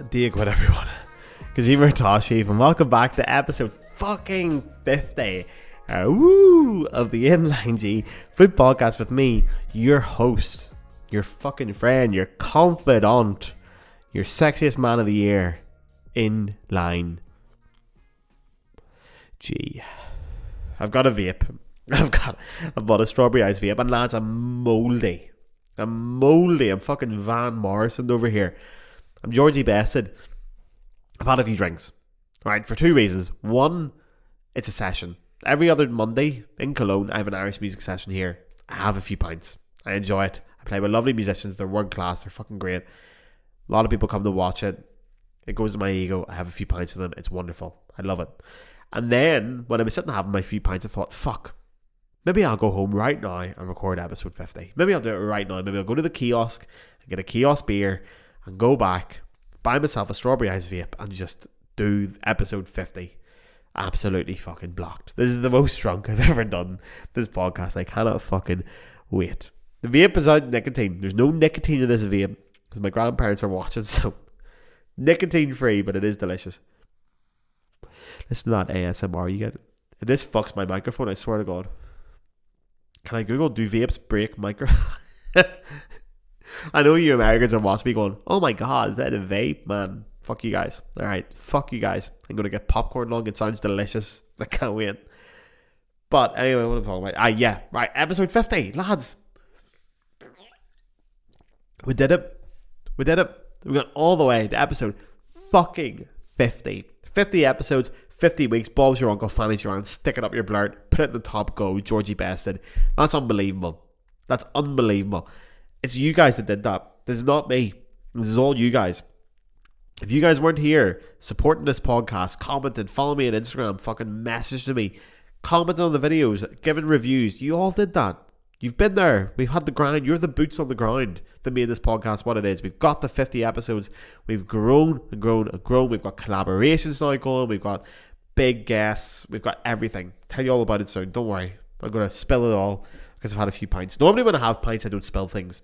Dig with everyone. Kajima Tashiv, and welcome back to episode fucking 50 of the Inline G Flute podcast with me, your host, your fucking friend, your confidant, your sexiest man of the year, Inline G. I've got a vape. I've bought a strawberry ice vape, and lads, I'm moldy. I'm fucking Van Morrison over here. I'm Georgie bested. I've had a few drinks, right, for two reasons. One, it's a session. Every other Monday in Cologne, I have an Irish music session here. I have a few pints. I enjoy it. I play with lovely musicians. They're world class. They're fucking great. A lot of people come to watch it. It goes to my ego. I have a few pints of them. It's wonderful. I love it. And then, when I was sitting having my few pints, I thought, fuck, maybe I'll go home right now and record episode 50. Maybe I'll do it right now. Maybe I'll go to the kiosk and get a kiosk beer and go back, buy myself a strawberry ice vape and just do episode 50. Absolutely fucking blocked. This is the most drunk I've ever done this podcast. I cannot fucking wait. The vape is out nicotine. There's no nicotine in this vape because my grandparents are watching, so nicotine free, but it is delicious. Listen to that ASMR you get. This fucks my microphone, I swear to God. Can I Google, do vapes break microphone? I know you Americans are watching me going, oh my God, is that a vape, man? Fuck you guys. Alright, fuck you guys. I'm going to get popcorn lung. It sounds delicious. I can't wait. But anyway, what am I talking about? Yeah, right, episode 50, lads. We did it. We got all the way to episode fucking 50. 50 episodes, 50 weeks. Bob's your uncle, Fanny's your aunt. Stick it up your blurt. Put it in the top, go. Georgie bested. That's unbelievable. That's unbelievable. It's you guys that did that. This is not me. This is all you guys. If you guys weren't here supporting this podcast, commenting, following me on Instagram, fucking messaging me, commenting on the videos, giving reviews, you all did that. You've been there. We've had the grind. You're the boots on the ground that made this podcast what it is. We've got the 50 episodes. We've grown and grown and grown. We've got collaborations now going. We've got big guests. We've got everything. Tell you all about it soon. Don't worry. I'm going to spill it all because I've had a few pints. Normally when I have pints, I don't spill things.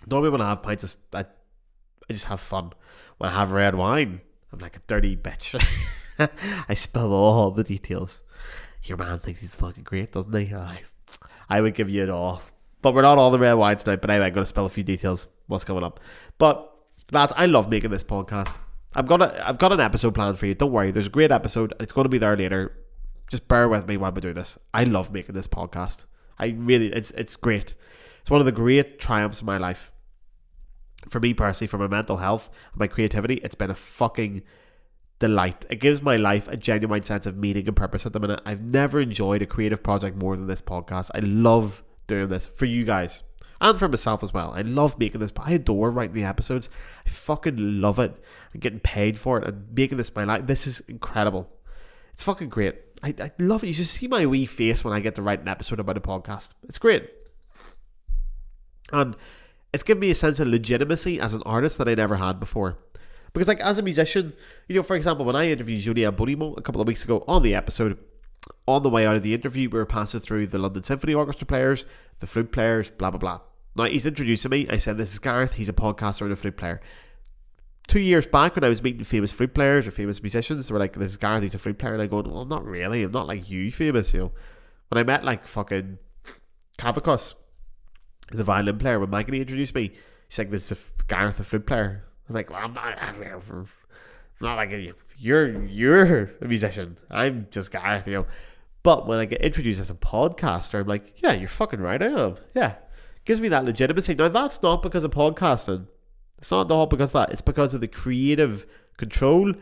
Normally when I have pints, I just have fun. When I have red wine, I'm like a dirty bitch. I spill all the details. Your man thinks he's fucking great, doesn't he? I would give you it all. But we're not all the red wine tonight. But anyway, I'm going to spill a few details. What's coming up. But lads, I love making this podcast. I've got an episode planned for you. Don't worry. There's a great episode. It's going to be there later. Just bear with me while we do this. I love making this podcast. It's great. It's one of the great triumphs of my life. For me personally, for my mental health and my creativity, it's been a fucking delight. It gives my life a genuine sense of meaning and purpose at the minute. I've never enjoyed a creative project more than this podcast. I love doing this for you guys and for myself as well. I love making this. I adore writing the episodes. I fucking love it. And getting paid for it and making this my life. This is incredible. It's fucking great. I love it. You should see my wee face when I get to write an episode about a podcast. It's great. And it's given me a sense of legitimacy as an artist that I never had before. Because like as a musician, you know, for example, when I interviewed Julien Bonimo a couple of weeks ago on the episode, on the way out of the interview, we were passing through the London Symphony Orchestra players, the flute players, blah, blah, blah. Now, he's introducing me. I said, this is Gareth. He's a podcaster and a flute player. 2 years back when I was meeting famous flute players or famous musicians, they were like, this is Gareth, he's a flute player. And I go, well, not really. I'm not like you famous, you know. When I met like fucking Kavakos, the violin player, when Mikey introduced me, he's like, this is Gareth, a flute player. I'm like, well, I'm not like you. You're a musician. I'm just Gareth, you know. But when I get introduced as a podcaster, I'm like, yeah, you're fucking right, I am. Yeah. Gives me that legitimacy. Now, that's not because of podcasting. It's not all because of that. It's because of the creative control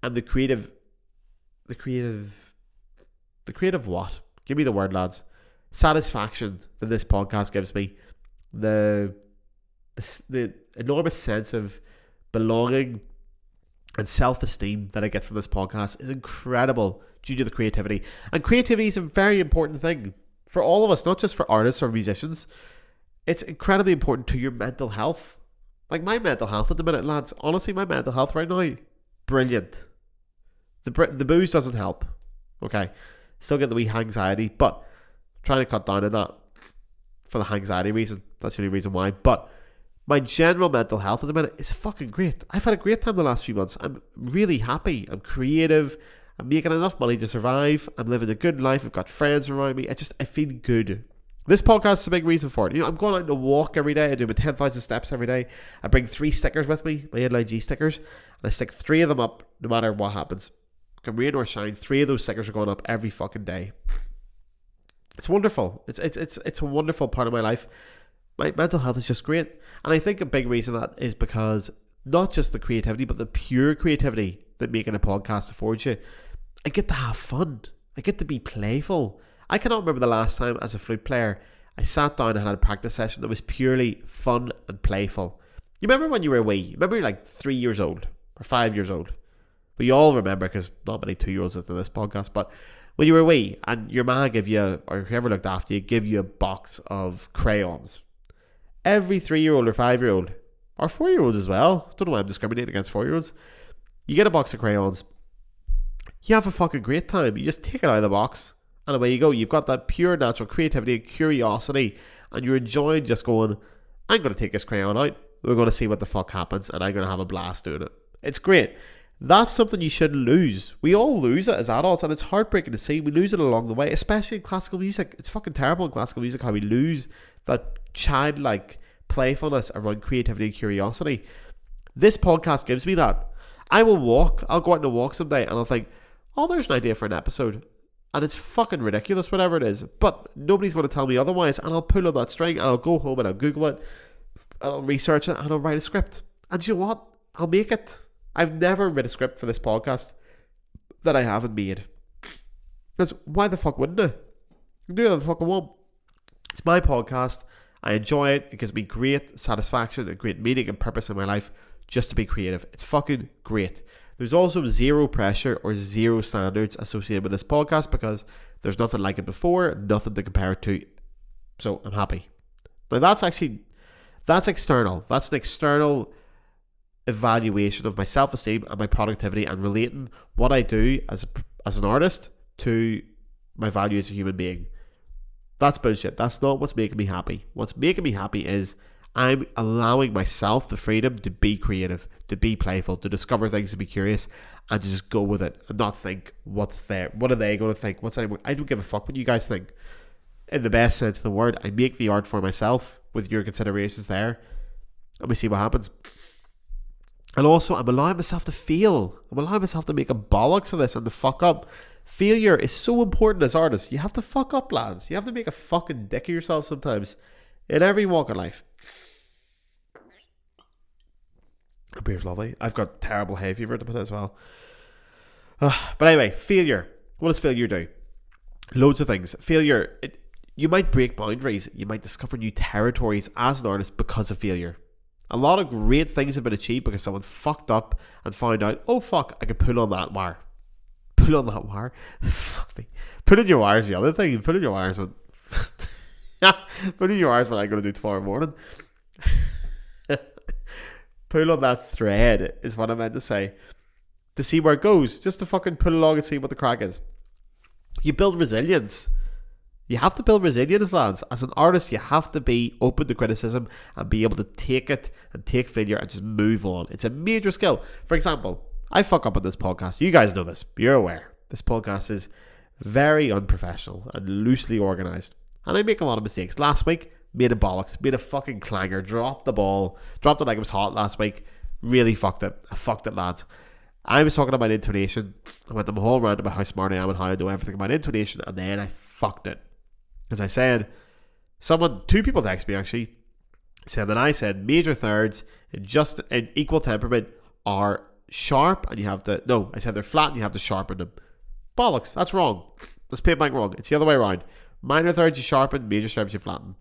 and the creative what? Give me the word, lads. Satisfaction that this podcast gives me. The enormous sense of belonging and self-esteem that I get from this podcast is incredible due to the creativity. And creativity is a very important thing for all of us, not just for artists or musicians. It's incredibly important to your mental health. Like my mental health at the minute, lads, honestly, my mental health right now, brilliant. The booze doesn't help. Okay, still get the wee anxiety, but I'm trying to cut down on that for the anxiety reason. That's the only reason why. But My general mental health at the minute is fucking great. I've had a great time the last few months. I'm really happy. I'm creative. I'm making enough money to survive. I'm living a good life. I've got friends around me. I feel good. This podcast is a big reason for it. I'm going out on a walk every day. I do my 10,000 steps every day. I bring 3 stickers with me, my Inline G stickers, and I stick 3 of them up no matter what happens. Come rain or shine, 3 of those stickers are going up every fucking day. It's wonderful. It's a wonderful part of my life. My mental health is just great. And I think a big reason that is because not just the creativity, but the pure creativity that making a podcast affords you. I get to have fun. I get to be playful. I cannot remember the last time as a flute player I sat down and had a practice session that was purely fun and playful. You remember when you were wee? You remember like 3 years old or 5 years old? But you all remember, because not many 2-year-olds listen to this podcast, but when you were wee and your ma give you, or whoever looked after you, give you a box of crayons. Every 3-year-old or 5-year-old, or 4-year-olds as well, don't know why I'm discriminating against 4-year-olds, you get a box of crayons, you have a fucking great time. You just take it out of the box and away you go. You've got that pure natural creativity and curiosity, and you're enjoying just going, I'm going to take this crayon out, we're going to see what the fuck happens, and I'm going to have a blast doing it. It's great. That's something you shouldn't lose. We all lose it as adults, and it's heartbreaking to see. We lose it along the way, especially in classical music. It's fucking terrible in classical music how we lose that childlike playfulness around creativity and curiosity. This podcast gives me that. I'll go out on a walk someday and I'll think, oh, there's an idea for an episode, and it's fucking ridiculous, whatever it is, but nobody's going to tell me otherwise, and I'll pull on that string and I'll go home and I'll Google it and I'll research it and I'll write a script, and you know what, I'll make it. I've never written a script for this podcast that I haven't made, because why the fuck wouldn't I? I can do whatever the fuck I want. It's my podcast. I enjoy it. It gives me great satisfaction and great meaning and purpose in my life just to be creative. It's fucking great. There's also zero pressure or zero standards associated with this podcast, because there's nothing like it before, nothing to compare it to. So I'm happy. Now that's external. That's an external evaluation of my self-esteem and my productivity, and relating what I do as an artist to my value as a human being. That's bullshit. That's not what's making me happy. What's making me happy is I'm allowing myself the freedom to be creative, to be playful, to discover things, to be curious, and to just go with it and not think what's there. What are they going to think? I don't give a fuck what you guys think. In the best sense of the word, I make the art for myself with your considerations there, and we see what happens. And also, I'm allowing myself to feel. I'm allowing myself to make a bollocks of this and to fuck up. Failure is so important as artists. You have to fuck up, lads. You have to make a fucking dick of yourself sometimes. In every walk of life. The beer's lovely. I've got terrible hay fever at the minute as well. But anyway, failure. What does failure do? Loads of things. Failure, you might break boundaries. You might discover new territories as an artist because of failure. A lot of great things have been achieved because someone fucked up and found out, oh fuck, I could pull on that wire. Pull on that wire? Fuck me. Pulling your wires is the other thing. Pulling your wires when... Pulling your wires when I'm going to do tomorrow morning. Pull on that thread is what I meant to say. To see where it goes. Just to fucking pull along and see what the crack is. You build resilience. You have to build resilience, lads. As an artist, you have to be open to criticism and be able to take it and take failure and just move on. It's a major skill. For example, I fuck up on this podcast. You guys know this. You're aware. This podcast is very unprofessional and loosely organised. And I make a lot of mistakes. Last week, made a bollocks. Made a fucking clanger. Dropped the ball. Dropped it like it was hot last week. Really fucked it. I fucked it, lads. I was talking about intonation. I went the whole round about how smart I am and how I know everything about intonation. And then I fucked it. As I said, two people texted me actually, said that I said major thirds in equal temperament are sharp, and you have to, no, I said they're flat and you have to sharpen them. Bollocks, that's wrong. Let's play it back wrong. It's the other way around. Minor thirds you sharpen, major stripes you flatten.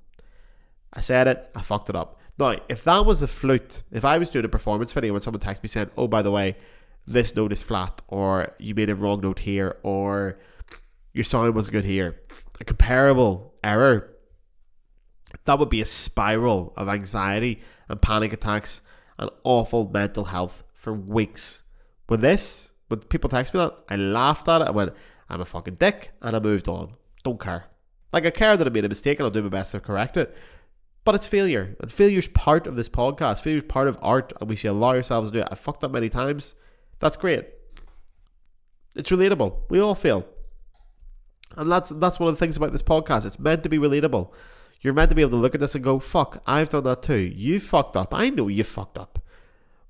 I said it, I fucked it up. Now, if that was a flute, if I was doing a performance video and someone texted me saying, oh, by the way, this note is flat, or you made a wrong note here, or your sound wasn't good here, a comparable error, that would be a spiral of anxiety and panic attacks and awful mental health for weeks. With this, when people text me that, I laughed at it. I went, I'm a fucking dick, and I moved on. Don't care. Like, I care that I made a mistake and I'll do my best to correct it. But it's failure. And failure's part of this podcast. Failure's part of art, and we should allow ourselves to do it. I fucked up many times. That's great. It's relatable. We all fail. And that's one of the things about this podcast. It's meant to be relatable. You're meant to be able to look at this and go, fuck, I've done that too. You fucked up. I know you fucked up.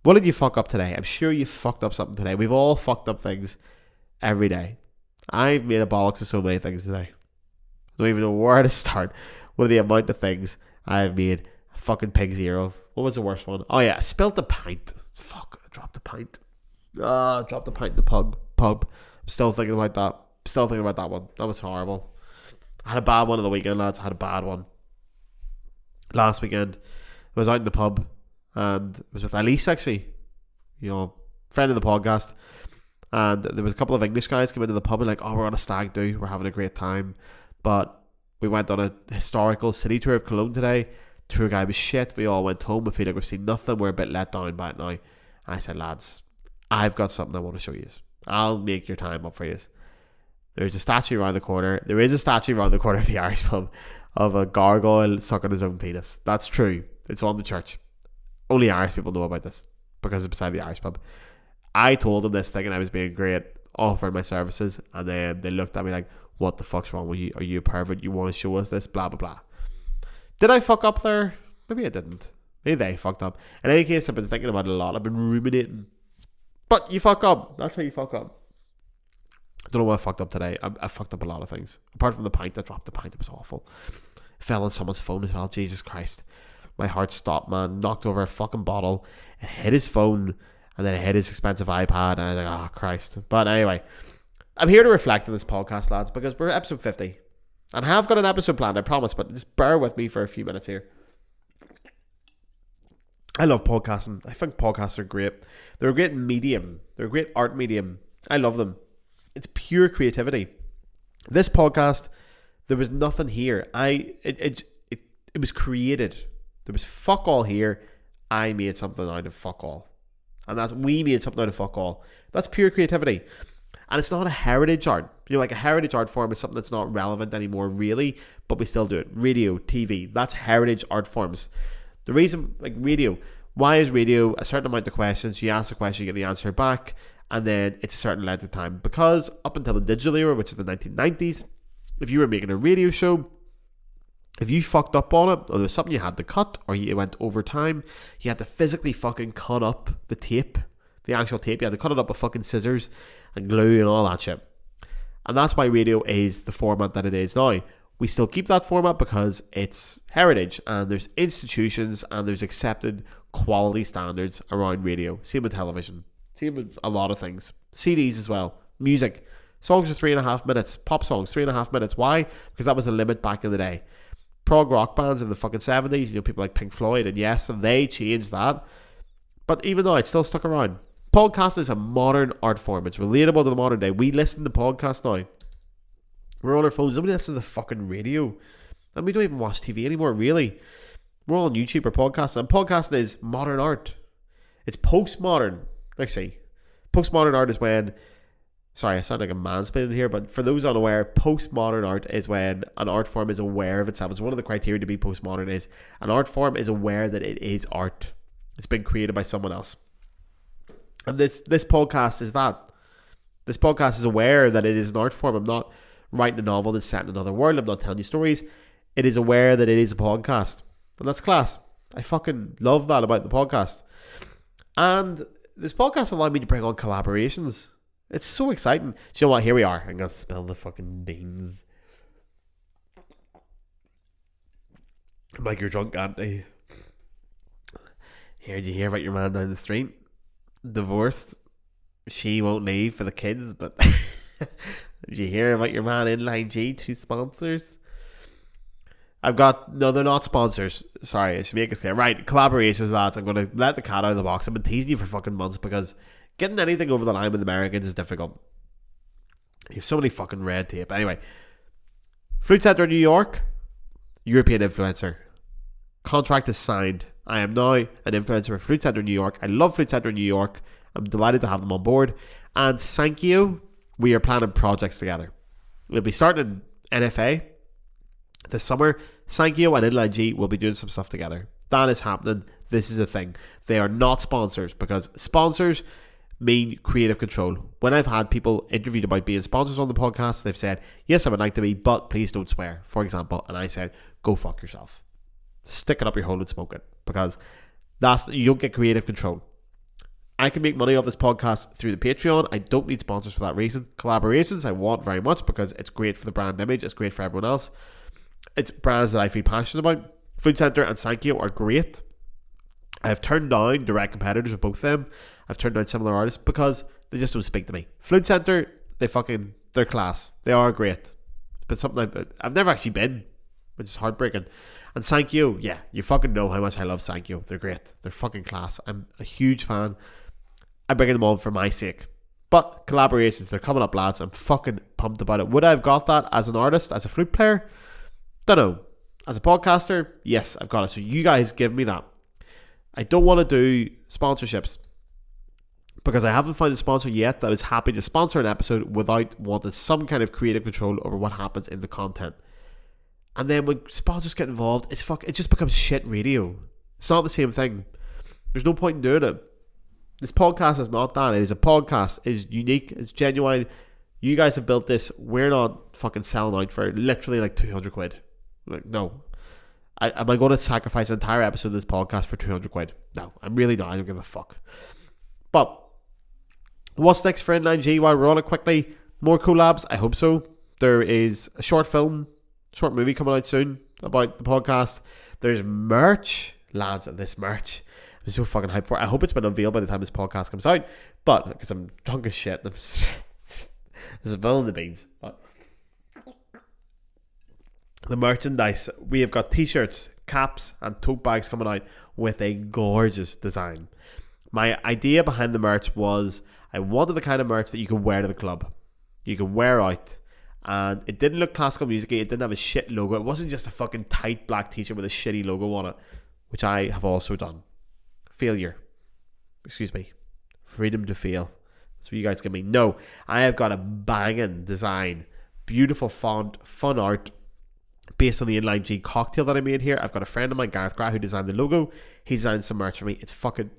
What did you fuck up today? I'm sure you fucked up something today. We've all fucked up things every day. I've made a bollocks of so many things today. I don't even know where to start with the amount of things I've made a fucking pig's ear of. What was the worst one? Oh yeah, I spilt the pint. Fuck, I dropped the pint. I dropped the pint in the pub. I'm still thinking about that. Still thinking about that one. That was horrible. I had a bad one on the weekend, lads. I had a bad one. Last weekend, I was out in the pub, and it was with Elise, actually. You know, friend of the podcast. And there was a couple of English guys come into the pub and like, oh, we're on a stag do. We're having a great time. But we went on a historical city tour of Cologne today. Tour guide was shit. We all went home. We feel like we've seen nothing. We're a bit let down by it now. And I said, lads, I've got something I want to show you. I'll make your time up for you. There's a statue around the corner. There is a statue around the corner of the Irish pub of a gargoyle sucking his own penis. That's true. It's on the church. Only Irish people know about this because it's beside the Irish pub. I told them this thinking I was being great, offering my services, and then they looked at me like, what the fuck's wrong with you? Are you a pervert? You want to show us this? Blah, blah, blah. Did I fuck up there? Maybe I didn't. Maybe they fucked up. In any case, I've been thinking about it a lot. I've been ruminating. But you fuck up. That's how you fuck up. I don't know what I fucked up today. I fucked up a lot of things. Apart from the pint, I dropped the pint. It was awful. Fell on someone's phone as well. Jesus Christ. My heart stopped, man. Knocked over a fucking bottle. It hit his phone. And then it hit his expensive iPad. And I was like, oh, Christ. But anyway, I'm here to reflect on this podcast, lads, because we're episode 50. And I have got an episode planned, I promise. But just bear with me for a few minutes here. I love podcasting. I think podcasts are great. They're a great medium. They're a great art medium. I love them. It's pure creativity. This podcast, there was nothing here. It was created. There was fuck all here. I made something out of fuck all. And we made something out of fuck all. That's pure creativity. And it's not a heritage art. You know, like a heritage art form is something that's not relevant anymore, really, but we still do it. Radio, TV, that's heritage art forms. The reason, like radio, why is radio a certain amount of questions? You ask a question, you get the answer back, and then it's a certain length of time. Because up until the digital era, which is the 1990s, if you were making a radio show, if you fucked up on it, or there was something you had to cut, or you went over time, you had to physically fucking cut up the tape, the actual tape. You had to cut it up with fucking scissors and glue and all that shit. And that's why radio is the format that it is now. We still keep that format because it's heritage, and there's institutions and there's accepted quality standards around radio. Same with television. Same with a lot of things. CDs as well. Music. Songs are 3.5 minutes. Pop songs, 3.5 minutes. Why? Because that was a limit back in the day. Prog rock bands in the fucking 70s, you know, people like Pink Floyd, and yes, they changed that. But even though it's still stuck around. Podcasting is a modern art form. It's relatable to the modern day. We listen to podcasts now. We're on our phones. Nobody listens to the fucking radio. And we don't even watch TV anymore, really. We're all on YouTube or podcasting. And podcasting is modern art. It's postmodern. Let's see. Postmodern art is when... Sorry, I sound like a mansplaining here, but for those unaware, postmodern art is when an art form is aware of itself. It's one of the criteria to be postmodern is an art form is aware that it is art. It's been created by someone else. And this podcast is that. This podcast is aware that it is an art form. I'm not writing a novel that's set in another world. I'm not telling you stories. It is aware that it is a podcast. And that's class. I fucking love that about the podcast. And this podcast allowed me to bring on collaborations. It's so exciting. Do you know what? Here we are. I'm going to spill the fucking beans. Like you're drunk, auntie. Here, did you hear about your man down the street? Divorced. She won't leave for the kids, but... Did you hear about your man Inline G? 2 sponsors? I've got... No, they're not sponsors. Sorry, I should make it clear. Right, collaborations, lads. I'm going to let the cat out of the box. I've been teasing you for fucking months because... Getting anything over the line with Americans is difficult. You have so many fucking red tape. Anyway, Flute Center New York, European influencer. Contract is signed. I am now an influencer for Flute Center New York. I love Flute Center New York. I'm delighted to have them on board. And thank you. We are planning projects together. We'll be starting in NFA. This summer, Sankyo and Inline G will be doing some stuff together. That is happening. This is a thing. They are not sponsors, because sponsors mean creative control. When I've had people interviewed about being sponsors on the podcast, they've said, yes, I would like to be, but please don't swear, for example. And I said, go fuck yourself. Stick it up your hole and smoke it, because you don't get creative control. I can make money off this podcast through the Patreon. I don't need sponsors for that reason. Collaborations I want very much, because it's great for the brand image. It's great for everyone else. It's brands that I feel passionate about. Flute Center and Sankyo are great. I've turned down direct competitors of both of them. I've turned down similar artists because they just don't speak to me. Flute Center, they're class. They are great. But something I've never actually been, which is heartbreaking. And Sankyo, yeah, you fucking know how much I love Sankyo. They're great. They're fucking class. I'm a huge fan. I'm bringing them on for my sake. But collaborations, they're coming up, lads. I'm fucking pumped about it. Would I have got that as an artist, as a flute player? Don't know. As a podcaster, yes, I've got it. So you guys give me that. I don't want to do sponsorships, because I haven't found a sponsor yet that is happy to sponsor an episode without wanting some kind of creative control over what happens in the content. And then when sponsors get involved, it just becomes shit radio. It's not the same thing. There's no point in doing it. This podcast is not that. It is a podcast. It is unique. It's genuine. You guys have built this. We're not fucking selling out for literally like 200 quid. Like, no. Am I going to sacrifice an entire episode of this podcast for 200 quid? No, I'm really not. I don't give a fuck. But what's next for Inline G? While we're on it quickly, more collabs. I hope so. There is a short movie coming out soon about the podcast. There's merch. Lads, this merch, I'm so fucking hyped for it. I hope it's been unveiled by the time this podcast comes out. But, because I'm drunk as shit, I'm spilling the beans. But the merchandise, we have got t-shirts, caps and tote bags coming out with a gorgeous design. My idea behind the merch was I wanted the kind of merch that you could wear to the club, you could wear out, and it didn't look classical music. It didn't have a shit logo. It wasn't just a fucking tight black t-shirt with a shitty logo on it, which I have also done. Freedom to fail. That's what you guys give me. No, I have got a banging design, beautiful font, fun art, based on the Inline G cocktail that I made here. I've got a friend of mine, Gareth Grat, who designed the logo. He designed some merch for me. It's fucking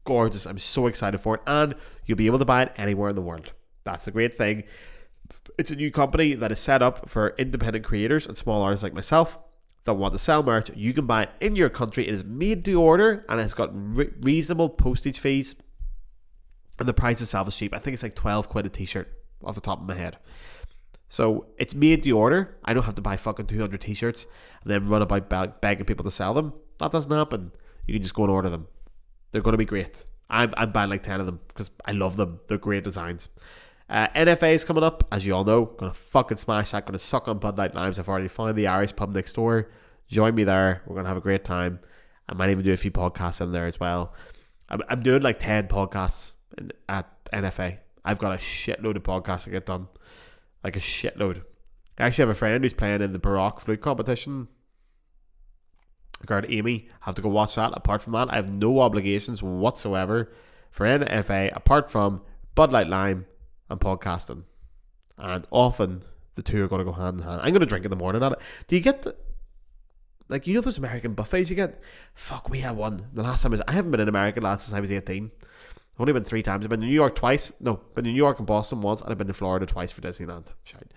gorgeous. I'm so excited for it. And you'll be able to buy it anywhere in the world. That's the great thing. It's a new company that is set up for independent creators and small artists like myself that want to sell merch. You can buy it in your country. It is made to order, and it's got reasonable postage fees. And the price itself is cheap. I think it's like 12 quid a t-shirt off the top of my head. So it's made to order. I don't have to buy fucking 200 t-shirts and then run about begging people to sell them. That doesn't happen. You can just go and order them. They're going to be great. I'm buying like 10 of them because I love them. They're great designs. NFA is coming up, as you all know. Gonna fucking smash that. Gonna suck on Bud Light Limes. I've already found the Irish pub next door. Join me there. We're gonna have a great time. I might even do a few podcasts in there as well. I'm doing like 10 podcasts at NFA. I've got a shitload of podcasts to get done. Like a shitload. I actually have a friend who's playing in the Baroque flute competition. A girl, Amy. I have to go watch that. Apart from that, I have no obligations whatsoever for NFA apart from Bud Light Lime and podcasting. And often the two are going to go hand in hand. I'm going to drink in the morning at it. Do you get like, you know those American buffets you get? Fuck, we had one. The last time I haven't been in America, lads, since I was 18. I've only been 3 times. I've been to New York twice. No, been to New York and Boston once, and I've been to Florida twice for Disneyland. Shite.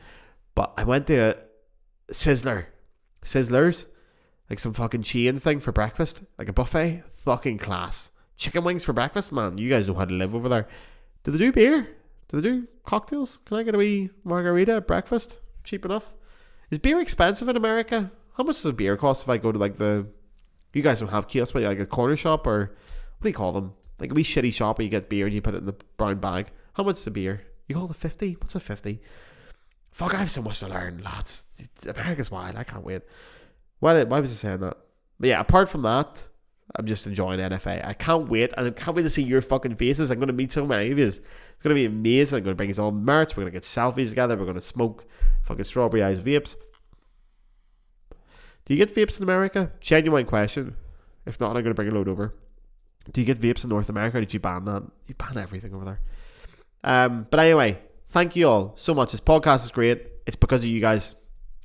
But I went to a Sizzlers, like some fucking chain thing for breakfast, like a buffet. Fucking class. Chicken wings for breakfast, man. You guys know how to live over there. Do they do beer? Do they do cocktails? Can I get a wee margarita at breakfast? Cheap enough. Is beer expensive in America? How much does a beer cost if I go to like you guys don't have kiosks, but like a corner shop, or what do you call them? Like a wee shitty shop where you get beer and you put it in the brown bag. How much is the beer? You call it 50? What's a 50? Fuck, I have so much to learn, lads. America's wild. I can't wait. Why was I saying that? But yeah, apart from that, I'm just enjoying NFA. I can't wait. And I can't wait to see your fucking faces. I'm going to meet so many of you. It's going to be amazing. I'm going to bring us all merch. We're going to get selfies together. We're going to smoke fucking strawberry eyes vapes. Do you get vapes in America? Genuine question. If not, I'm going to bring a load over. Do you get vapes in North America, or did you ban that? You ban everything over there. But anyway, thank you all so much. This podcast is great. It's because of you guys.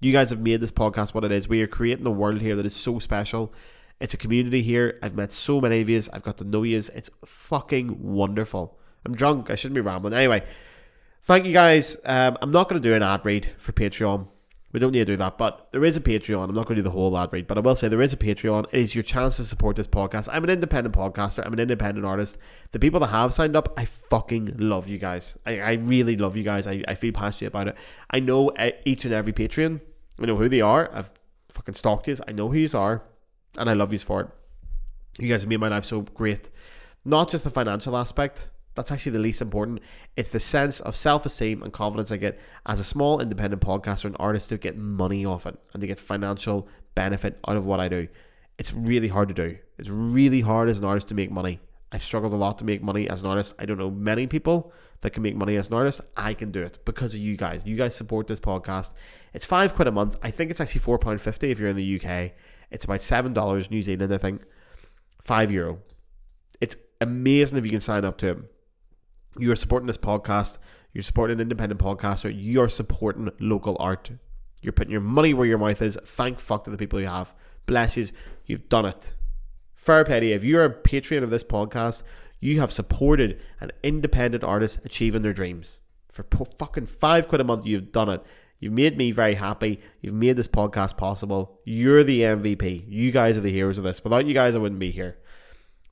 You guys have made this podcast what it is. We are creating a world here that is so special. It's a community here. I've met so many of you. I've got to know you. It's fucking wonderful. I'm drunk. I shouldn't be rambling. Anyway, thank you guys. I'm not going to do an ad read for Patreon. We don't need to do that, but there is a Patreon. I'm not going to do the whole ad read, but I will say there is a Patreon. It is your chance to support this podcast. I'm an independent podcaster. I'm an independent artist. The people that have signed up, I fucking love you guys. I really love you guys. I feel passionate about it. I know each and every Patreon. I know who they are. I've fucking stalked you. I know who you are, and I love you for it. You guys have made my life so great. Not just the financial aspect. That's actually the least important. It's the sense of self-esteem and confidence I get as a small independent podcaster and artist to get money off it and to get financial benefit out of what I do. It's really hard to do. It's really hard as an artist to make money. I've struggled a lot to make money as an artist. I don't know many people that can make money as an artist. I can do it because of you guys. You guys support this podcast. It's £5 a month. I think it's actually £4.50 if you're in the UK. It's about $7 New Zealand, I think. €5. It's amazing if you can sign up to it. You are supporting this podcast. You're supporting an independent podcaster. You are supporting local art. You're putting your money where your mouth is. Thank fuck to the people you have. Bless you. You've done it. Fair play to you. If you're a Patreon of this podcast, you have supported an independent artist achieving their dreams. For fucking £5 a month, you've done it. You've made me very happy. You've made this podcast possible. You're the MVP. You guys are the heroes of this. Without you guys, I wouldn't be here.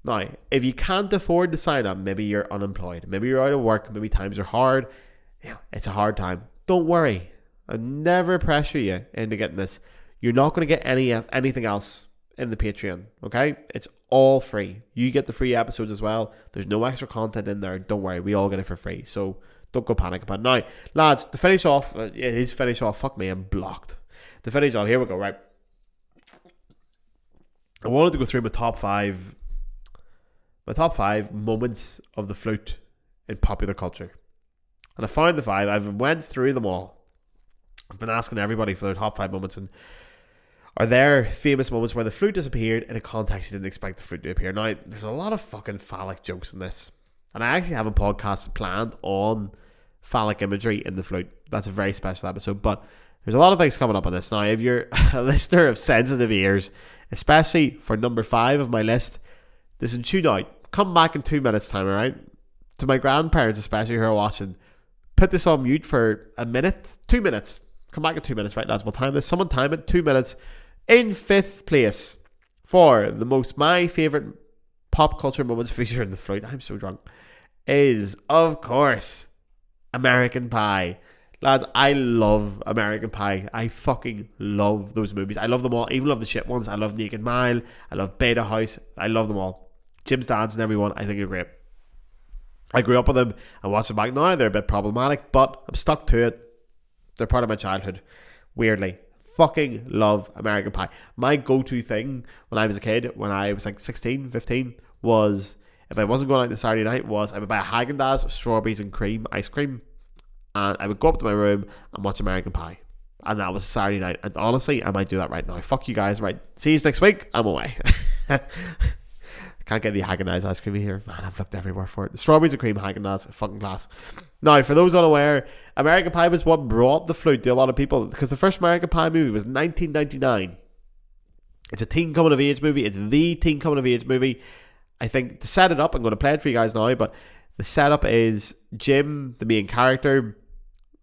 Now, if you can't afford to sign up, maybe you're unemployed, maybe you're out of work, maybe times are hard. Yeah, it's a hard time. Don't worry. I never pressure you into getting this. You're not going to get anything else in the Patreon, okay? It's all free. You get the free episodes as well. There's no extra content in there. Don't worry. We all get it for free. So don't go panic about it. Now, lads, to finish off, it is finish off. Fuck me, I'm blocked. To finish off, here we go, right? I wanted to go through my top five moments of the flute in popular culture. And I found the 5. I've went through them all. I've been asking everybody for their top 5 moments, and are there famous moments where the flute has appeared in a context you didn't expect the flute to appear? Now, there's a lot of fucking phallic jokes in this. And I actually have a podcast planned on phallic imagery in the flute. That's a very special episode, but there's a lot of things coming up on this. Now, if you're a listener of sensitive ears, especially for number 5 of my list, listen, tune out. Come back in 2 minutes time, alright? To my grandparents especially who are watching, put this on mute for a minute, 2 minutes. Come back in 2 minutes, right lads? We'll time this. Someone time it, 2 minutes. In 5th place for my favourite pop culture moments featured in the flute, I'm so drunk, is, of course, American Pie. Lads, I love American Pie. I fucking love those movies. I love them all. I even love the shit ones. I love Naked Mile. I love Beta House. I love them all. Jim's Dads and everyone, I think are great. I grew up with them and watch them back now. They're a bit problematic, but I'm stuck to it. They're part of my childhood. Weirdly. Fucking love American Pie. My go-to thing when I was a kid, when I was like 16, 15, was, if I wasn't going out on Saturday night, was I would buy a Haagen-Dazs, strawberries and cream, ice cream, and I would go up to my room and watch American Pie. And that was Saturday night. And honestly, I might do that right now. Fuck you guys. Right. See you next week. I'm away. Can't get the Haagen-Dazs ice cream here. Man, I've looked everywhere for it. The strawberries and cream Haagen-Dazs, fucking class. Now, for those unaware, American Pie was what brought the flute to a lot of people, because the first American Pie movie was 1999. It's a teen coming of age movie. It's the teen coming of age movie. I think to set it up, I'm going to play it for you guys now, but the setup is Jim, the main character,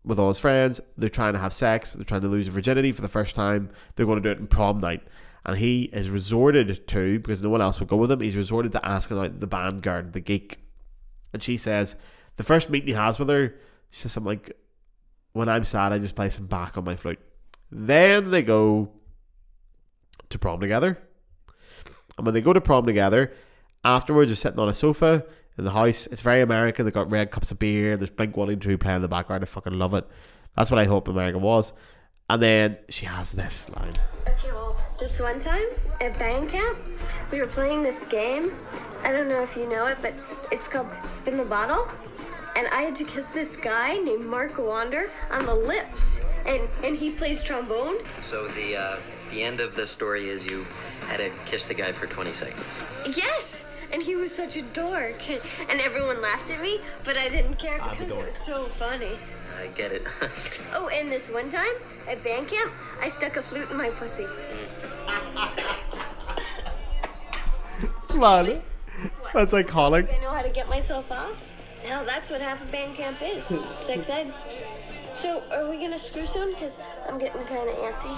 with all his friends. They're trying to have sex. They're trying to lose virginity for the first time. They're going to do it in prom night. And he is resorted to, because no one else would go with him, he's resorted to asking out the band girl, the geek. And she says, the first meeting he has with her, she says something like, when I'm sad, I just play some Bach on my flute. Then they go to prom together. And when they go to prom together, afterwards they're sitting on a sofa in the house. It's very American. They've got red cups of beer. There's Blink-182 playing in the background. I fucking love it. That's what I hope America was. And then she has this line. Okay, well, this one time at band camp, we were playing this game. I don't know if you know it, but it's called Spin the Bottle. And I had to kiss this guy named Mark Wander on the lips. And he plays trombone. So the end of the story is you had to kiss the guy for 20 seconds. Yes! And he was such a dork. And everyone laughed at me, but I didn't care because it was so funny. I get it. Oh, and this one time at band camp, I stuck a flute in my pussy. Man, that's iconic. I know how to get myself off. Hell, that's what half of band camp is. Sex ed. So, are we gonna screw soon? Because I'm getting kind of antsy.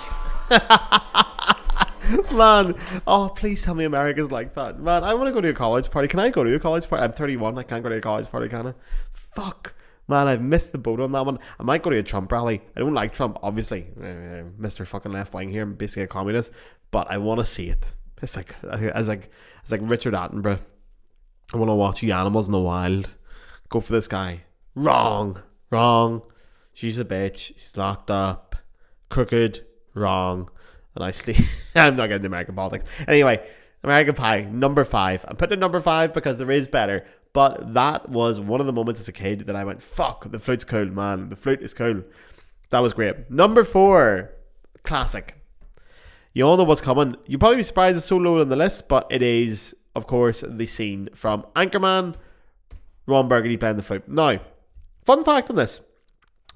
Man, oh, please tell me America's like that. Man, I want to go to a college party. Can I go to a college party? I'm 31. I can't go to a college party, can I? Fuck. Man, I've missed the boat on that one. I might go to a Trump rally. I don't like Trump, obviously. Mr. fucking left wing here. I'm basically a communist. But I want to see it. It's like Richard Attenborough. I want to watch you animals in the wild. Go for this guy. Wrong. She's a bitch. She's locked up. Crooked. Wrong. And I sleep. I'm not getting the American politics. Anyway, American Pie, number 5. I'm putting it number 5 because there is better. But that was one of the moments as a kid that I went, fuck, the flute's cool, man. The flute is cool. That was great. Number 4, classic. You all know what's coming. You'll probably be surprised it's so low on the list, but it is, of course, the scene from Anchorman, Ron Burgundy playing the flute. Now, fun fact on this.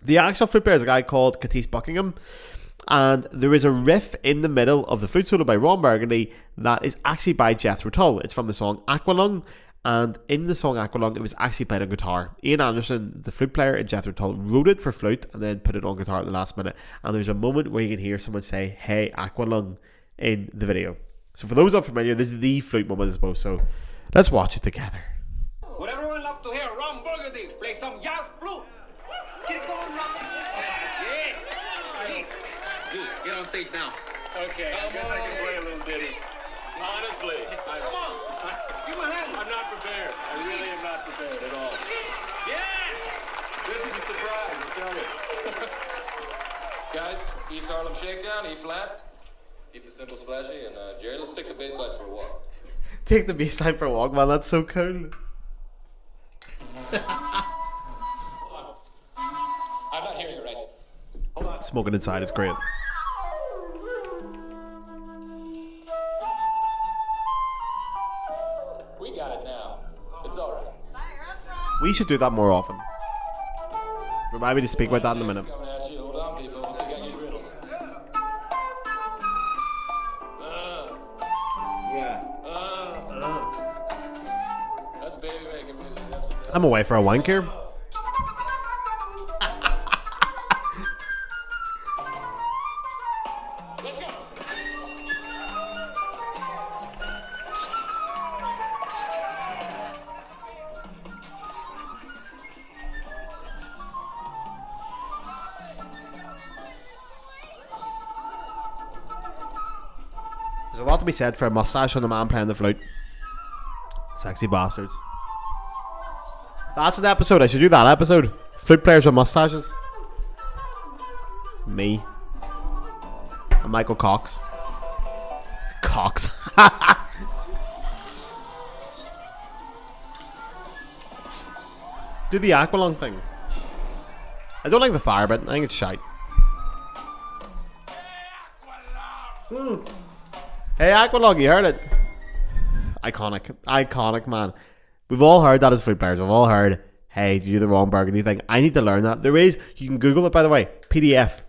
The actual flute player is a guy called Catese Buckingham. And there is a riff in the middle of the flute solo by Ron Burgundy that is actually by Jethro Tull. It's from the song Aqualung, and in the song Aqualung, it was actually played on guitar. Ian Anderson, the flute player in Jethro Tull, wrote it for flute and then put it on guitar at the last minute. And there's a moment where you can hear someone say, "Hey, Aqualung," in the video. So for those unfamiliar, this is the flute moment, I suppose. So let's watch it together. Would everyone love to hear Ron Burgundy play some Yazz flute? Get it going, Ron. Yes. Please. Dude, get on stage now. Okay, I guess I can play a little ditty. Honestly, Come on. Give him a hand. I'm not prepared. I really am not prepared at all. Yeah. This is a surprise, I tell you. Guys, East Harlem Shakedown, E flat. Keep the simple splashy, and Jerry, let's take the bass line for a walk. Take the bass line for a walk, man. That's so cool. I'm not hearing it right. Smoking inside is great. We got it now. It's all right. We should do that more often. Remind me to speak about that in a minute. Coming at you. Hold on, people. We got you riddles. That's baby making music. That's what I'm away for a wank here. Let's go. There's a lot to be said for a mustache on the man playing the flute. Sexy bastards. That's an episode. I should do that episode. Flute players with mustaches. Me. And Michael Cox. Cox. Do the Aqualung thing. I don't like the fire bit. I think it's shite. Hey Aqualung, you heard it. Iconic, man. We've all heard that as flute players. We've all heard, hey, you do the Ron Burgundy thing. I need to learn that. There is, you can Google it, by the way. PDF.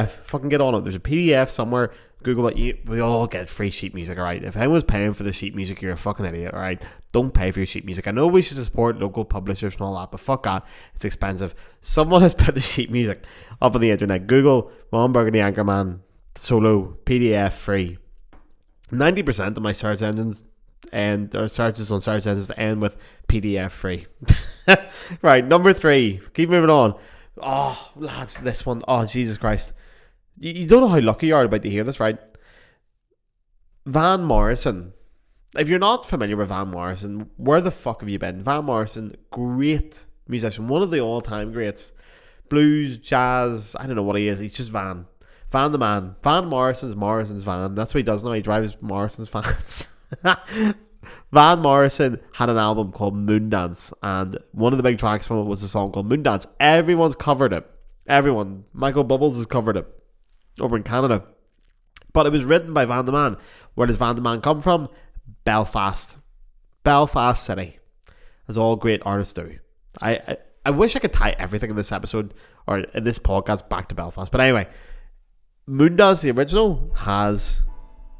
Fucking get on it. There's a PDF somewhere. Google it. We all get free sheet music, alright? If anyone's paying for the sheet music, you're a fucking idiot, alright? Don't pay for your sheet music. I know we should support local publishers and all that, but fuck that. It's expensive. Someone has put the sheet music up on the internet. Google Ron Burgundy Anchorman solo PDF free. 90% of my search engines and searches on search engines end with PDF free. Right, number 3. Keep moving on. Oh, lads, this one. Oh, Jesus Christ. You don't know how lucky you are about to hear this, right? Van Morrison. If you're not familiar with Van Morrison, where the fuck have you been? Van Morrison, great musician. One of the all-time greats. Blues, jazz, I don't know what he is. He's just Van. Van the man. Van Morrison's van. That's what he does now. He drives Morrison's vans. Van Morrison had an album called Moondance, and one of the big tracks from it was a song called Moondance. Everyone's covered it. Everyone. Michael Bubbles has covered it over in Canada. But it was written by Van the Man. Where does Van the Man come from? Belfast. Belfast City. As all great artists do. I wish I could tie everything in this episode or in this podcast back to Belfast. But anyway, Moondance, the original, has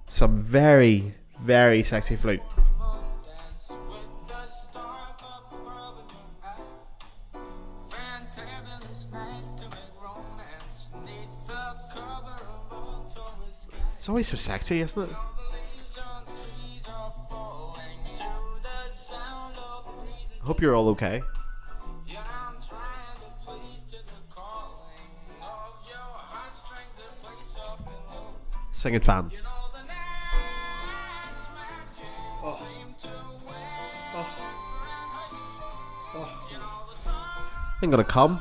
some very, very sexy flute. It's always so sexy, isn't it? I hope you're all okay. Sing it, fan. Oh. I'm gonna come.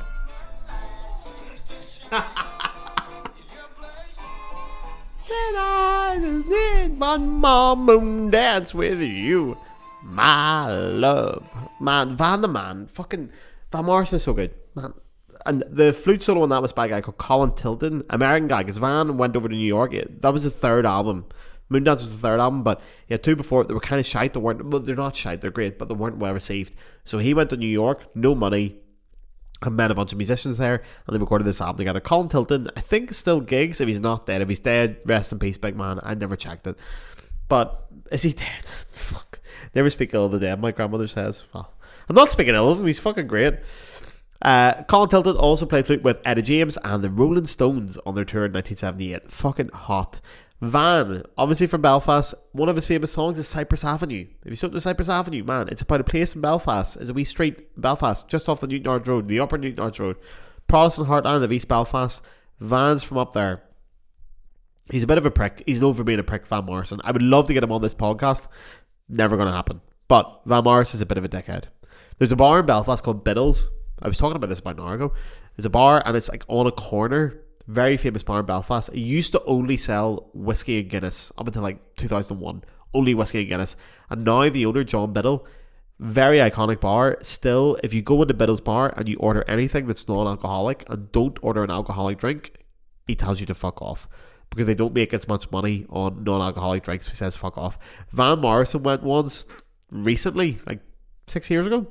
Then I just need one more moon dance with you, my love. Man, fucking Van Morrison is so good, man. And the flute solo on that was by a guy called Colin Tilton, American guy, because Van went over to New York. That was his third album. Moondance was the third album, but he had two before. They were kind of shite. They're not shite, they're great, but they weren't well received. So he went to New York, no money, and met a bunch of musicians there, and they recorded this album together. Colin Tilton, I think, still gigs if he's not dead. If he's dead, rest in peace, big man. I never checked it. But is he dead? Fuck. Never speak ill of the dead, my grandmother says. Well, I'm not speaking ill of him, he's fucking great. Colin Tilton also played flute with Etta James and the Rolling Stones on their tour in 1978. Fucking hot. Van, obviously from Belfast, one of his famous songs is Cypress Avenue. If you stop to Cypress Avenue, man, it's about a place in Belfast. It's a wee street in Belfast, just off the Newton Ards Road, the upper Newton Ards Road. Protestant heartland of East Belfast. Van's from up there. He's a bit of a prick. He's known for being a prick, Van Morrison. I would love to get him on this podcast. Never going to happen. But Van Morrison's a bit of a dickhead. There's a bar in Belfast called Biddle's. I was talking about this about an hour ago. There's a bar and it's like on a corner. Very famous bar in Belfast. It used to only sell whiskey and Guinness up until like 2001. Only whiskey and Guinness. And now the owner, John Biddle, very iconic bar. Still, if you go into Biddle's bar and you order anything that's non-alcoholic and don't order an alcoholic drink, he tells you to fuck off. Because they don't make as much money on non-alcoholic drinks. He says fuck off. Van Morrison went once recently, like 6 years ago.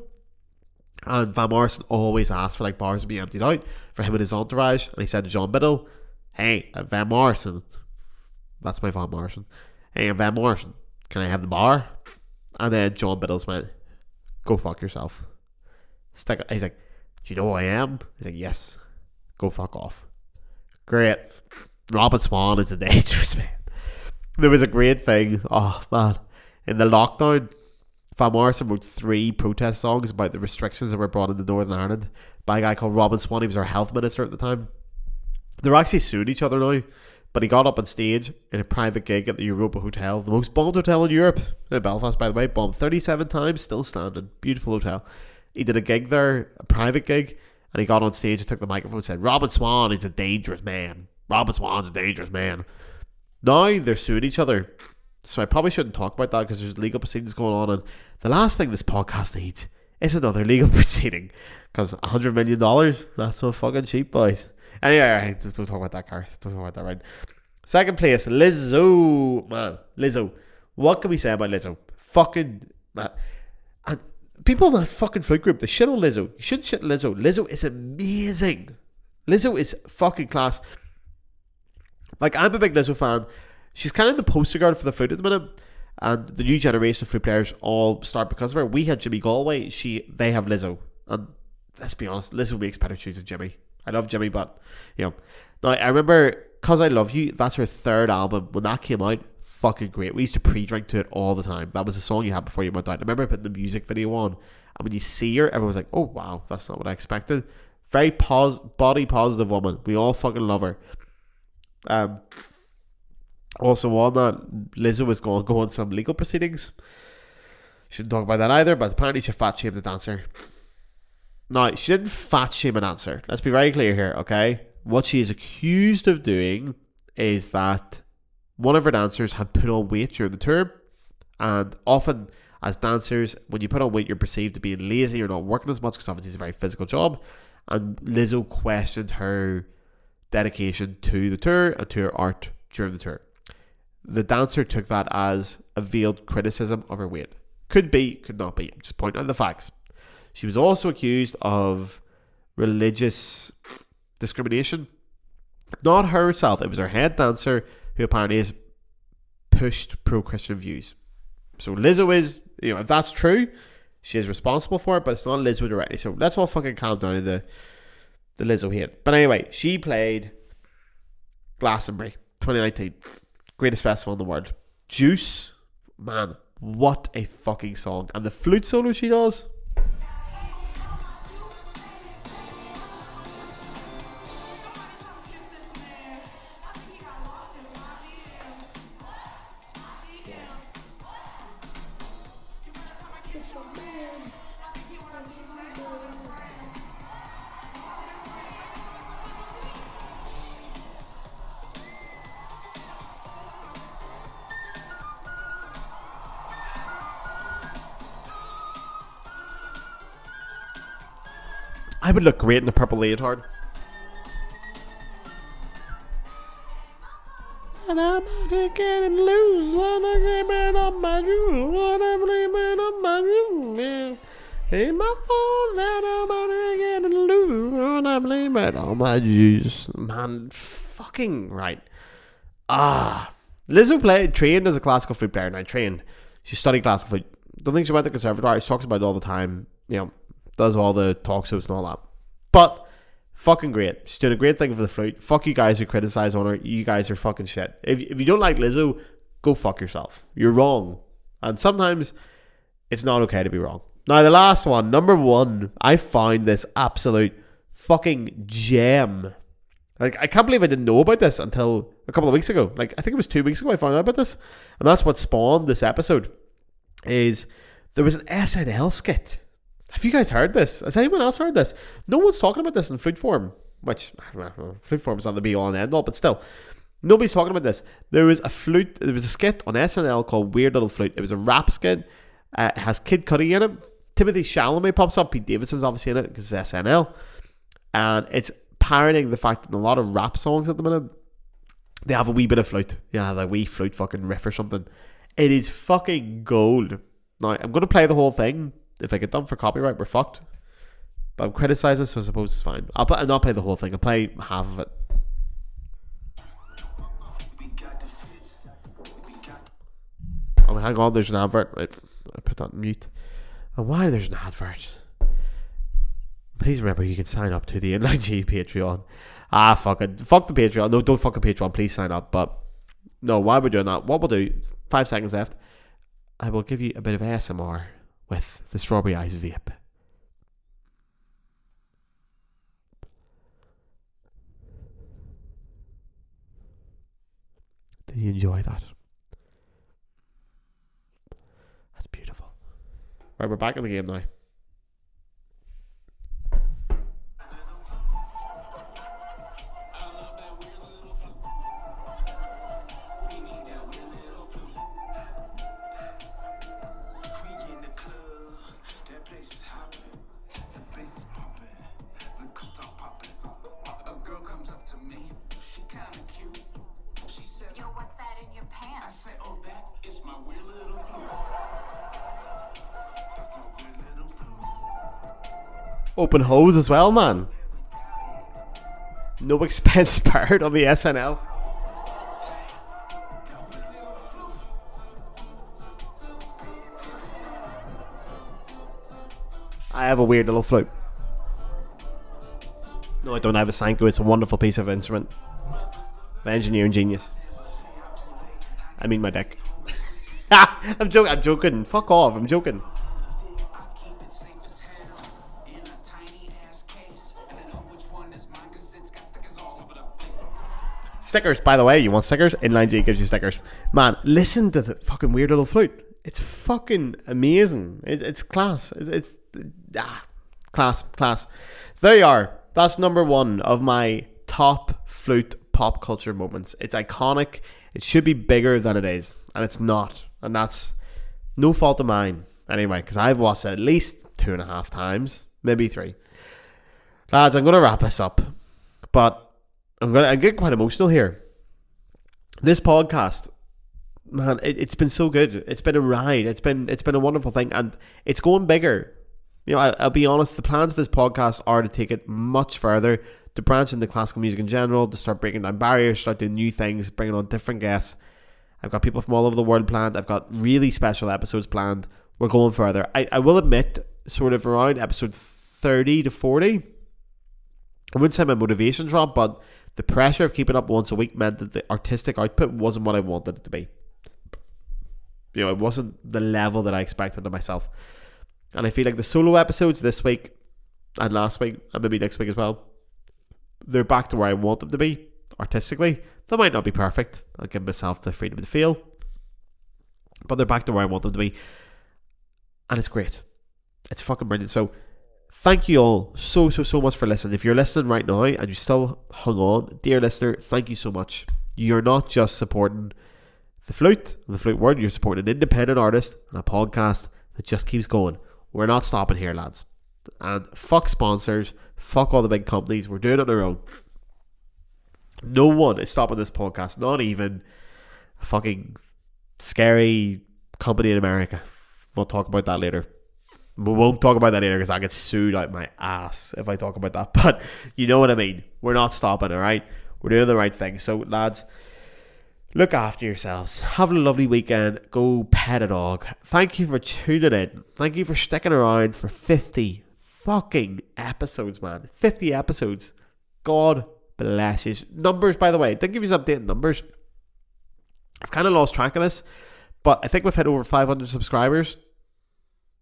And Van Morrison always asked for like bars to be emptied out for him and his entourage. And he said to John Biddle, hey, Van Morrison. That's my Van Morrison. Hey, Van Morrison, can I have the bar? And then John Biddle's went, go fuck yourself. He's like, do you know who I am? He's like, yes. Go fuck off. Great. Robin Swan is a dangerous man. There was a great thing. Oh, man. In the lockdown, Van Morrison wrote 3 protest songs about the restrictions that were brought into Northern Ireland by a guy called Robin Swan. He was our health minister at the time. They're actually suing each other now, but he got up on stage in a private gig at the Europa Hotel, the most bombed hotel in Europe, in Belfast, by the way, bombed 37 times, still standing. Beautiful hotel. He did a gig there, a private gig, and he got on stage and took the microphone and said, Robin Swan is a dangerous man. Robin Swan's a dangerous man. Now they're suing each other. So I probably shouldn't talk about that because there's legal proceedings going on, and the last thing this podcast needs is another legal proceeding, because $100 million, that's so fucking cheap, boys. Anyway, don't talk about that, Garth. Don't talk about that, right? Second place, Lizzo. Man, Lizzo. What can we say about Lizzo? Fucking, man. And people in that fucking flute group, they shit on Lizzo. You shouldn't shit on Lizzo. Lizzo is amazing. Lizzo is fucking class. Like, I'm a big Lizzo fan. She's kind of the poster girl for the flute at the minute, and the new generation of flute players all start because of her. We had Jimmy Galway. They have Lizzo, and let's be honest, Lizzo makes better tunes than Jimmy. I love Jimmy, but you know. Now I remember "Cause I Love You." That's her third album. When that came out, fucking great. We used to pre-drink to it all the time. That was the song you had before you went out. I remember putting the music video on, and when you see her, everyone's like, "Oh wow, that's not what I expected." Very body positive woman. We all fucking love her. Also on that, Lizzo was going to go on some legal proceedings. Shouldn't talk about that either, but apparently she fat shamed the dancer. Now, she didn't fat shame a dancer. Let's be very clear here, okay? What she is accused of doing is that one of her dancers had put on weight during the tour, and often as dancers, when you put on weight, you're perceived to be lazy or not working as much, because obviously it's a very physical job. And Lizzo questioned her dedication to the tour and to her art during the tour. The dancer took that as a veiled criticism of her weight. Could be, could not be. I'm just pointing out the facts. She was also accused of religious discrimination. Not herself, it was her head dancer who apparently has pushed pro-Christian views. So Lizzo is, if that's true, she is responsible for it, but it's not Lizzo directly. So let's all fucking calm down to the Lizzo hate. But anyway, she played Glastonbury 2019, greatest festival in the world. Juice, man, what a fucking song. And the flute solo she does. I would look great in a purple leotard. And I'm getting loose when I get it on my juice. When I'm blaming on my juice. Ain't my fault that I'm getting loose when I blame it on my juice. Man, fucking right. Lizzo trained as a classical flute player. Now trained. She studied classical flute. Don't think she went to conservatory. She talks about it all the time. Does all the talk shows and all that. But fucking great. She's doing a great thing for the flute. Fuck you guys who criticize on her. You guys are fucking shit. If you don't like Lizzo, go fuck yourself. You're wrong. And sometimes it's not okay to be wrong. Now the last one, number 1, I found this absolute fucking gem. Like, I can't believe I didn't know about this until a couple of weeks ago. Like, I think it was 2 weeks ago I found out about this. And that's what spawned this episode. Is there was an SNL skit. Have you guys heard this? Has anyone else heard this? No one's talking about this in flute form. Which, flute form is not the be all and end all, but still. Nobody's talking about this. There was a skit on SNL called Weird Little Flute. It was a rap skit. It has Kid Cudi in it. Timothy Chalamet pops up. Pete Davidson's obviously in it because it's SNL. And it's parodying the fact that in a lot of rap songs at the minute, they have a wee bit of flute. Yeah, like a wee flute fucking riff or something. It is fucking gold. Now, I'm going to play the whole thing. If I get done for copyright, we're fucked. But I'm criticizing, so I suppose it's fine. I'll not play the whole thing. I'll play half of it. Oh, hang on. There's an advert. Right, I put that on mute. And why there's an advert? Please remember you can sign up to the Inline G Patreon. Fuck the Patreon. No, don't fuck the Patreon. Please sign up. But no, while we're doing that, what we'll do, 5 seconds left, I will give you a bit of ASMR with the Strawberry Eyes vape. Did you enjoy that? That's beautiful. Right, we're back in the game now. Open hose as well, man. No expense spared on the SNL. I have a weird little flute. No, I don't have a Sanko. It's a wonderful piece of instrument. My engineering genius. I mean my dick. I'm joking. Fuck off. I'm joking. Stickers, by the way. You want stickers? Inline G gives you stickers. Man, listen to the fucking weird little flute. It's fucking amazing. It's class. It's class. So there you are. That's number 1 of my top flute pop culture moments. It's iconic. It should be bigger than it is, and it's not. And that's no fault of mine. Anyway, because I've watched it at least 2.5 times, maybe 3. Lads, I'm going to wrap this up, but I get quite emotional here. This podcast, man, it's been so good. It's been a ride. It's been a wonderful thing, and it's going bigger. You know, I'll be honest, the plans for this podcast are to take it much further, to branch into classical music in general, to start breaking down barriers, start doing new things, bringing on different guests. I've got people from all over the world planned. I've got really special episodes planned. We're going further. I will admit, sort of around episode 30 to 40, I wouldn't say my motivation dropped, but the pressure of keeping up once a week meant that the artistic output wasn't what I wanted it to be. You know, it wasn't the level that I expected of myself. And I feel like the solo episodes this week and last week, and maybe next week as well, they're back to where I want them to be, artistically. They might not be perfect. I'll give myself the freedom to fail. But they're back to where I want them to be. And it's great. It's fucking brilliant. So, thank you all so much for listening. If you're listening right now and you still hung on, dear listener, thank you so much. You're not just supporting the Flute World, you're supporting an independent artist and a podcast that just keeps going. We're not stopping here, lads. And fuck sponsors, fuck all the big companies. We're doing it on our own. No one is stopping this podcast, not even a fucking scary company in America. We'll talk about that later. We won't talk about that later because I get sued out my ass if I talk about that. But you know what I mean. We're not stopping, alright? We're doing the right thing. So, lads, look after yourselves. Have a lovely weekend. Go pet a dog. Thank you for tuning in. Thank you for sticking around for 50 fucking episodes, man. 50 episodes. God bless you. Numbers, by the way. Didn't give you some updated numbers. I've kind of lost track of this, but I think we've hit over 500 subscribers.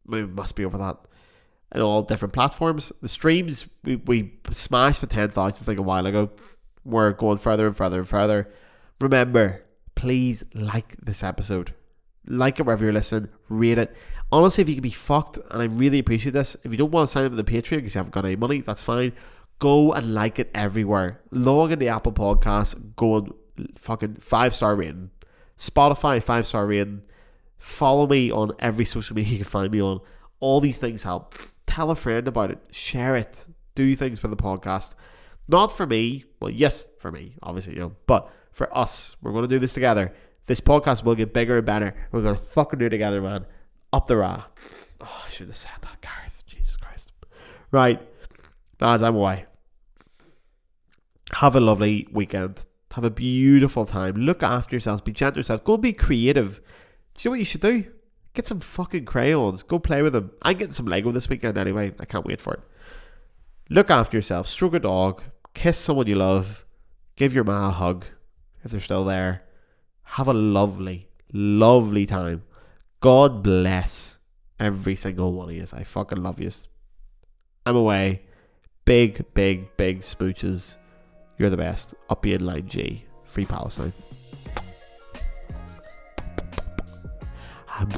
We must be over that in all different platforms. The streams, we smashed for 10,000 I think a while ago. We're going further and further and further. Remember, please like this episode. Like it wherever you're listening. Rate it. Honestly, if you can be fucked, and I really appreciate this, if you don't want to sign up to the Patreon because you haven't got any money, that's fine. Go and like it everywhere. Log in the Apple Podcast. Go and fucking 5-star rating. Spotify 5-star rating. Follow me on every social media you can find me on. All these things help. Tell a friend about it. Share it. Do things for the podcast. Not for me. Well, yes, for me, obviously, you know. But for us, we're going to do this together. This podcast will get bigger and better. We're going to fucking do it together, man. Up the rah. Oh, I should have said that, Gareth. Jesus Christ. Right. Lads, I'm away. Have a lovely weekend. Have a beautiful time. Look after yourselves. Be gentle yourself. Go be creative. Do you know what you should do? Get some fucking crayons. Go play with them. I'm getting some Lego this weekend anyway. I can't wait for it. Look after yourself. Stroke a dog. Kiss someone you love. Give your ma a hug if they're still there. Have a lovely, lovely time. God bless every single one of you. I fucking love you. I'm away. Big smooches. You're the best. Up the Inline G. Free Palestine. I'm